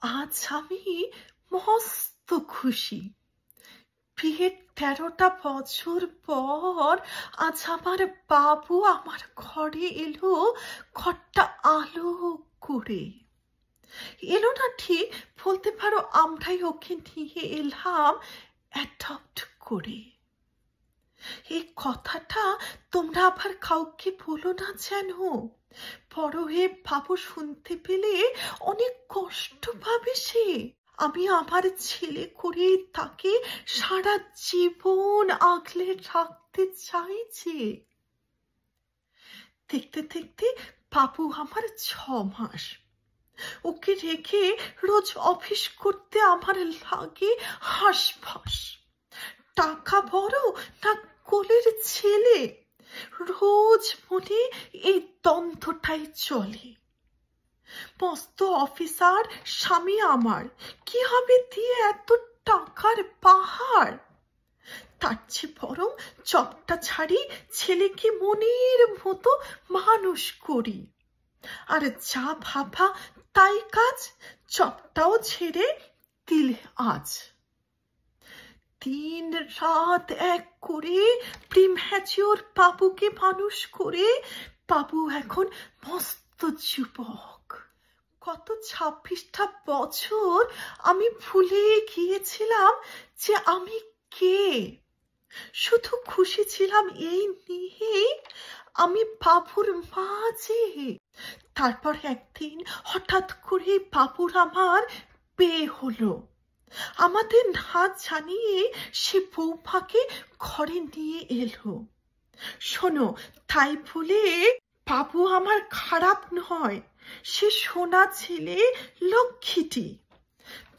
আজ আমি মস্ত খুশি। বিয়ের 13টা বছর পর আজ আমার বাবু আমার ঘরে এলো, ঘরটা আলো করে। এলো না ঠিক, বলতে পারো আমরাই ওকে নিয়ে এলাম অ্যাডপ্ট করে। এই কথাটা তোমরা আবার কাউকে বলো না যেন। বড় হয়ে বাবু শুনতে পেলে অনেক কষ্ট পাবে সে। আমি আমার ছেলে করে তাকে সারা জীবন আগলে রাখতে চাইছি। দেখতে দেখতে বাবু আমার 6 মাস। ওকে রেখে রোজ অফিস করতে আমার লাগে হাঁসফাঁস। টাকা বড় না কোলের ছেলে, রোজ মনে এই দ্বন্দ্বটাই চলে। মস্ত অফিসার স্বামী আমার, কি হবে দিয়ে এত টাকার পাহাড়। তার চেয়ে বরং জবটা ছাড়ি, ছেলেকে মনের মতো মানুষ করি। আর যা ভাবা তাই কাজ, জবটাও ছেড়ে দিলে আজ। দিন রাত এক করে প্রিম্যাচিওর বাবুকে মানুষ করে বাবু এখন মস্ত যুবক। কত 26টা বছর আমি ভুলে গিয়েছিলাম যে আমি কে। শুধু খুশি ছিলাম এই নিয়ে আমি বাবুর মা যে। তারপর একদিন হঠাৎ করে বাবুর আমার বিয়ে হলো। আমাদের না জানিয়ে সে বৌমাকে ঘরে নিয়ে এলো। শোনো, তাই বলে বাবু আমার খারাপ নয়, সে সোনা ছেলে, লক্ষ্মীটি।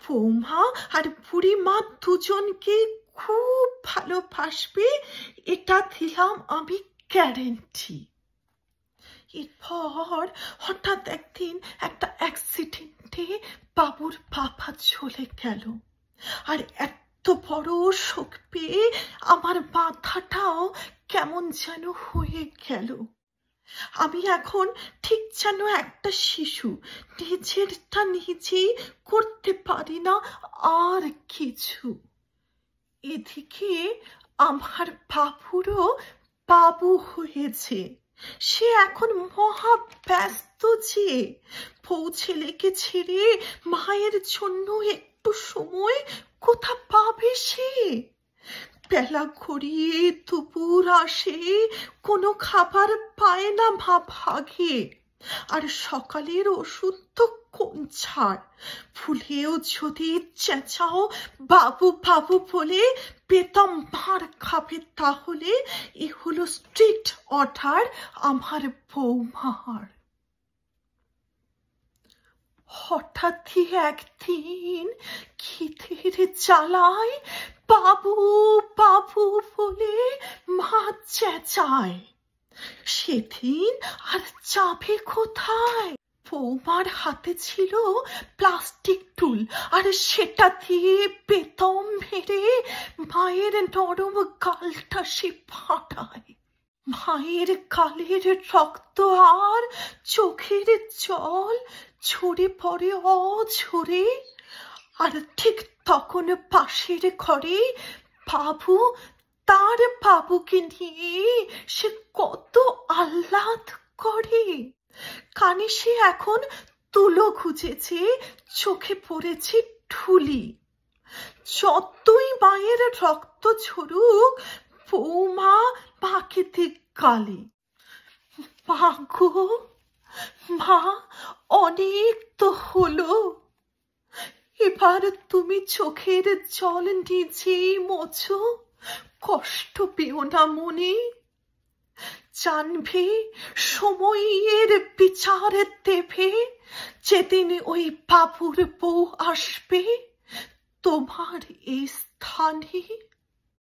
বৌমা আর বুড়িমা দুজনকে খুব ভালোবাসবে, এটা দিলাম আমি গ্যারেন্টি। এরপর হঠাৎ একদিন একটা অ্যাক্সিডেন্টে বাবুর বাবা চলে গেল। আর এত বড় শোক পেয়ে আমার মাথাটাও কেমন যেন হয়ে গেল। আমি এখন ঠিক যেন একটা শিশু, নিজেরটা নিজেই করতে পারি না আর কিছু। এদিকে আমার বাবুরও বাবু হয়েছে, সে এখন মহা ব্যস্ত যে। বউ ছেলেকে ছেড়ে মায়ের জন্য একটু সময় কোথা পাবে সে। বেলা ঘুরিয়ে দুপুর আসে, কোনো খাবার পায় না মা ভাগে। আর সকালের ওষুধ তো কোন ছাড়, ভুলেও যদি চেঁচাও বাবু বাবু বলে বেদম মার খাবে তাহলে। এ হলো স্ট্রিক্ট অর্ডার আমার বৌমার। হঠাৎই একদিন খিদের জ্বালায় বাবু বাবু বলে মা চেঁচায়। সেদিন আর যাবে কোথায়? বৌমার হাতে ছিল প্লাস্টিক টুল, আর সেটা দিয়ে বেদম মেরে মায়ের নরম গালটা সে ফাটায়। মায়ের গালের রক্ত আর চোখের জল ঝরে পড়ে অঝরে। আর ঠিক তখন পাশের ঘরে বাবু তার বাবুকে নিয়ে সে কত আহ্লাদ করে। কানে সে এখন তুলো খুঁজেছে, চোখে পড়েছে ঠুলি। যতই মায়ের রক্ত ঝরুক, বৌমা মাকে দিক গালে। মা গো মা, অনেক তো হলো, এবার তুমি চোখের জল নিজেই মোছো, কষ্ট পেও না মনে। জানবে সময়ের বিচার দেবে, যেদিন ওই বাবুর বউ আসবে তোমার এই স্থানে।